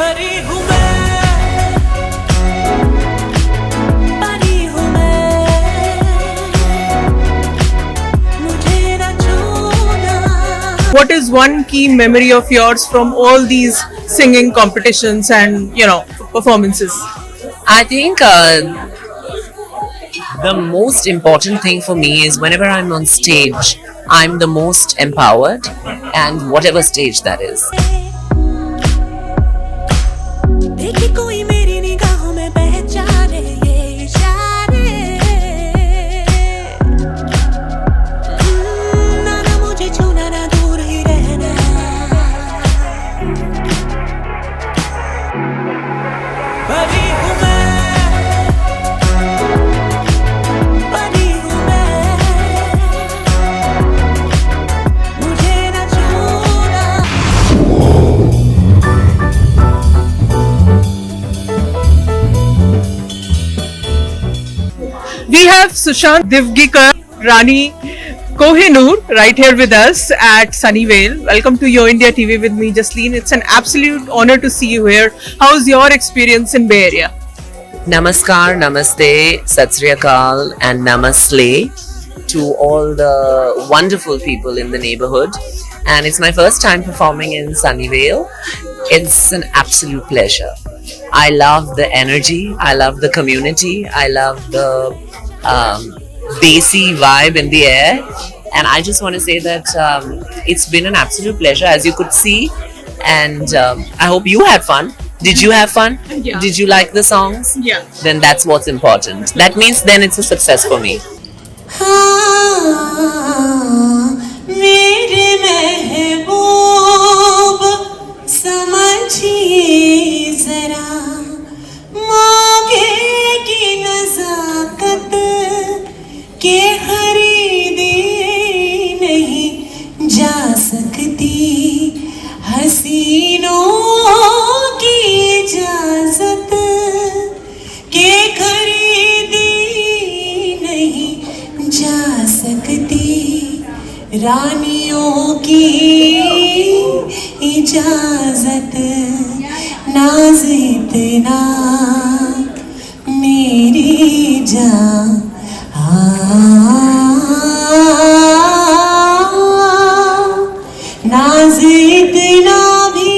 परी हूँ मैं, परी हूँ मैं, मुझे न छूना। What is one key memory of yours from all these singing competitions and performances? I think the most important thing for me is whenever I'm on stage, I'm the most empowered, and whatever stage that is. देखी कोई मेरी निगाहों में पहचाने ये इशारे, ना ना मुझे छूना ना दूर ही रहना। परी हूँ मैं, परी हूँ मैं, मुझे न छूना। We have Sushant Divgikar, Rani Kohinoor right here with us at Sunnyvale. Welcome to Yo India TV with me, Jasleen. It's an absolute honor to see you here. How's your experience in Bay Area? Namaskar, Namaste, Sat Sri Akal, and Namaste to all the wonderful people in the neighborhood. And it's my first time performing in Sunnyvale. It's an absolute pleasure. I love the energy, I love the community, I love the bassy vibe in the air, and I just want to say that it's been an absolute pleasure, as you could see, and I hope you had fun. Did you have fun? Yeah. Did you like the songs? Yeah. Then that's what's important. That means then it's a success for me. मेरे महबूब समझिए जरा, मौके की नज़ाकत के खरीदी नहीं जा सकती, हसीनों की इजाजत के खरीदी नहीं जा सकती, रानियों की इजाजत नाज इतना मेरी जान। नाज इतना भी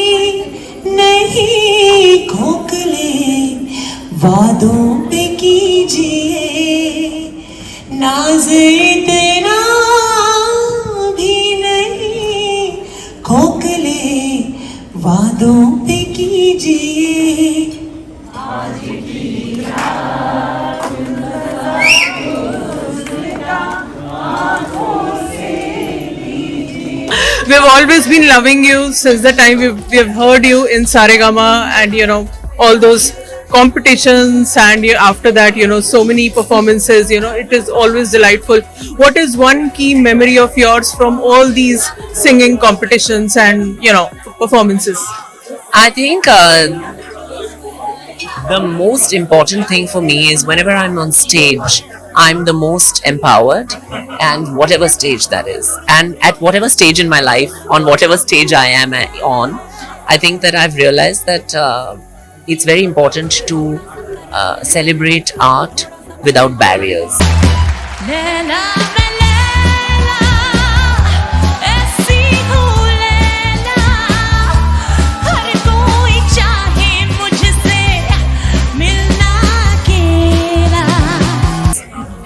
नहीं खोखले वादों पे कीजिए, नाज इतना भी नहीं खोखले वादों पे कीजिए। We've always been loving you since the time we've heard you in Saregama and all those competitions, and after that so many performances. It is always delightful. What is one key memory of yours from all these singing competitions and performances? I think the most important thing for me is whenever I'm on stage, I'm the most empowered, and whatever stage that is. And at whatever stage in my life, on whatever stage I am on, I think that I've realized that it's very important to celebrate art without barriers. नैना मैं लैला, ऐसी हूँ लैला, हर कोई चाहे मुझसे मिलना अकेला।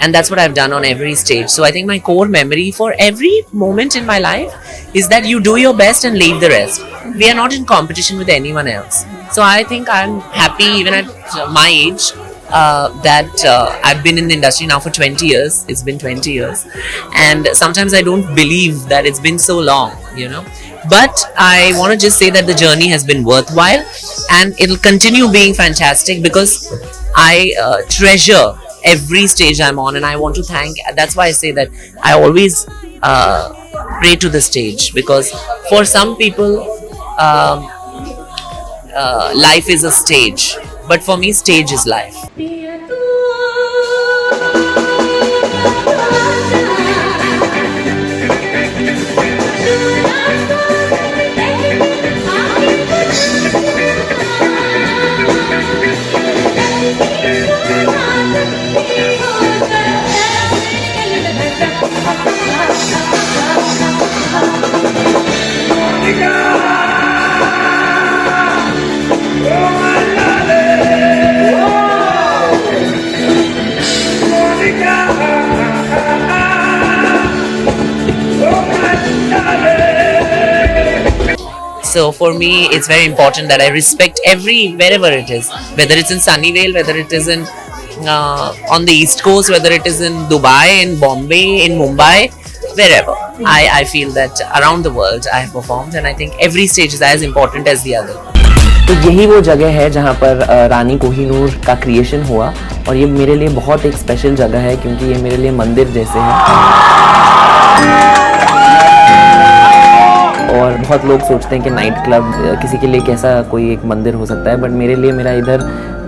And that's what I've done on every stage. So I think my core memory for every moment in my life is that you do your best and leave the rest. We are not in competition with anyone else. So I think I'm happy even at my age that I've been in the industry now for 20 years. It's been 20 years. And sometimes I don't believe that it's been so long, But I want to just say that the journey has been worthwhile, and it'll continue being fantastic because I treasure every stage I'm on, and I want to thank. That's why I say that I always pray to the stage, because for some people life is a stage, but for me stage is life. So for me, it's very important that I respect wherever it is, whether it's in Sunnyvale, whether it is in on the East Coast, whether it is in Dubai, in Bombay, in Mumbai, wherever. I feel that around the world I have performed, and I think every stage is as important as the other. तो यही वो जगह है जहाँ पर रानी कोहिनूर का creation हुआ, और ये मेरे लिए बहुत एक स्पेशल जगह है क्योंकि ये मेरे लिए मंदिर जैसे है। और बहुत लोग सोचते हैं कि नाइट क्लब किसी के लिए कैसा कोई एक मंदिर हो सकता है, बट मेरे लिए मेरा इधर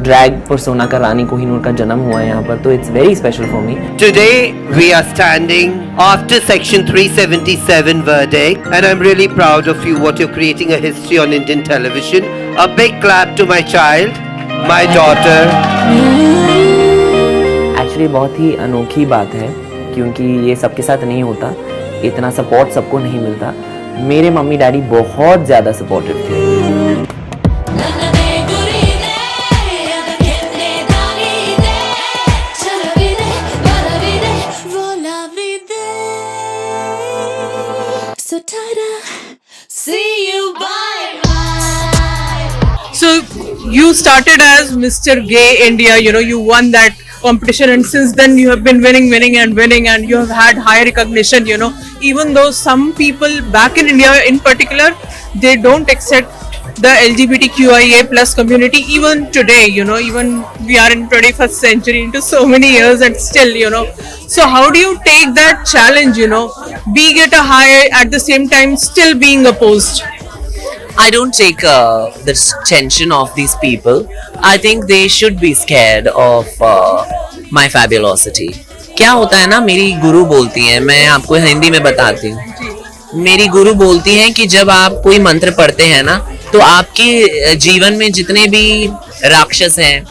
ड्रैग पर्सोना का रानी कोहिनूर का जन्म हुआ है यहाँ पर, तो it's very special for me. Today we are standing after Section 377 verdict, and I'm really proud of you what you're creating a history on Indian television. A big clap to my child, my daughter. Actually बहुत ही अनोखी बात है क्योंकि ये सबके साथ नहीं होता, इतना सपोर्ट सबको नहीं मिलता। मेरे मम्मी डैडी बहुत ज़्यादा सपोर्टिव थे। So tada, see you bye. So you started as Mr. Gay India, you won that competition, and since then you have been winning, and you have had high recognition, even though some people back in India in particular, they don't accept the LGBTQIA plus community even today, even we are in 21st century into so many years, and still, so how do you take that challenge, being at a high, at the same time still being opposed? I don't take the tension of these people. I think they should be scared of my fabulosity. क्या होता है ना, मेरी गुरु बोलती है, मैं आपको हिंदी में बताती हूँ। मेरी गुरु बोलती है कि जब आप कोई मंत्र पढ़ते हैं ना, तो आपके जीवन में जितने भी राक्षस हैं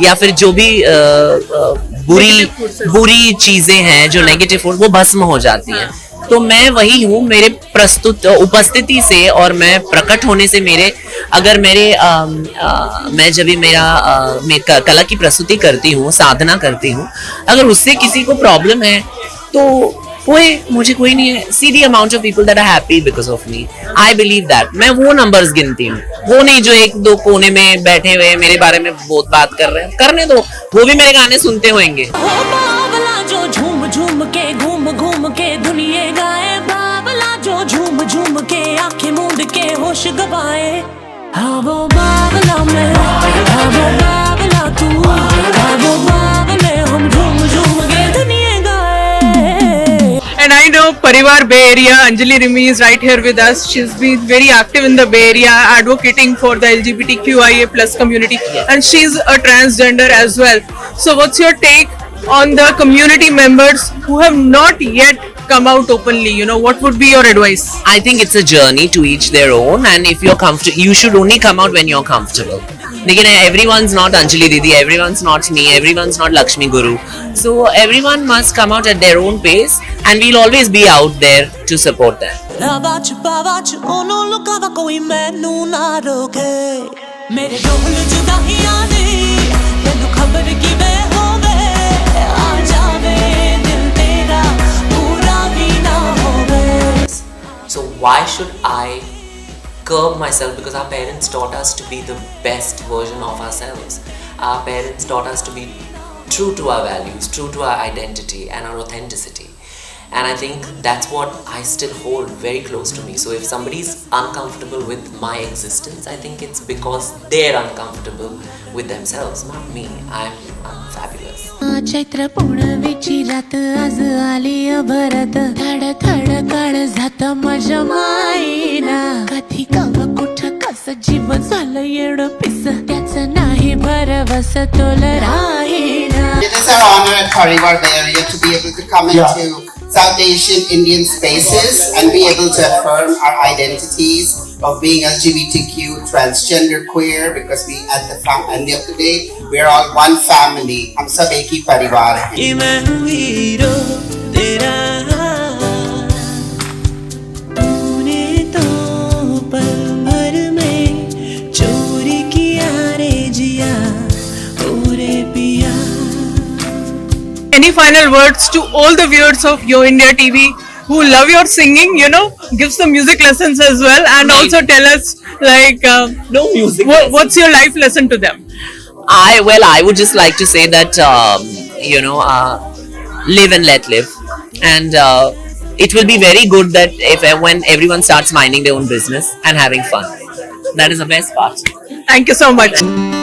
या फिर जो भी बुरी चीजें हैं, जो नेगेटिव फोर्स, वो भस्म हो जाती हैं। तो मैं वही हूँ, मेरे उपस्थिति से और मैं प्रकट होने से मेरे, अगर मेरे मैं जब भी मैं कला की प्रस्तुति करती हूँ, साधना करती हूँ, अगर उससे किसी को प्रॉब्लम है तो मुझे कोई नहीं है। See the amount of people that are happy because of me, I believe that. मैं वो नंबर्स गिनती हूँ, वो नहीं जो एक दो कोने में बैठे हुए मेरे बारे में बहुत बात कर रहे हैं। करने दो, वो भी मेरे गाने सुनते होंगे। जो झूम झूम के घूम घूम के दुनिया गाए, बाबला जो झूम झूम के आंखें मूंद के होश गवाए। हाँ वो बाबला मैं, हाँ वो बाबला तू, हाँ वो बाबले हम झूम झूम के दुनिया गाए। And I know Parivar Bay Area, Anjali Rimi is right here with us. She's been very active in the Bay Area, advocating for the LGBTQIA plus community, and she's a transgender as well. So what's your take on the community members who have not yet come out openly? What would be your advice? I think it's a journey, to each their own, and if you're comfortable, you should only come out when you're comfortable. Again, everyone's not Anjali Didi, everyone's not me, everyone's not Lakshmi Guru. So everyone must come out at their own pace, and we'll always be out there to support them. लावाच पावाच ओनो लुकावा कोई मैनू ना रोके, मेरे ढोल जुदाइयां दे मैनू खबर किवे होवे, आ जावे दिल तेरा पूरा भी ना होवे। So why should I curb myself? Because our parents taught us to be the best version of ourselves. Our parents taught us to be true to our values, true to our identity and our authenticity. And I think that's what I still hold very close to me. So if somebody's uncomfortable with my existence, I think it's because they're uncomfortable with themselves, not me. I'm fabulous. Chaitra पौर्णिमेची रात आज आली अभरत, थड थड काळजात माझ्या मायेना, कधी कवा कुठं कसं जीवन झालं येडं पिस, त्याचं नाही भरवस तोल राहीना. It is our honor at Parivar Bay Area to be able to come into South Asian Indian spaces and be able to affirm our identities of being LGBTQ, transgender, queer, because we at the end of the day, we are all one family. हम सब एक ही परिवार हैं. कि मैं hero तेरा, तूने तो पल भर में चोरी किया रे जिया, ओरे पिया. Any final words to all the viewers of Yo India TV who love your singing, give some music lessons as well, and also tell us Like, No music. what's your life lesson to them? I would just like to say that live and let live, and it will be very good that if when everyone starts minding their own business and having fun. That is the best part. Thank you so much.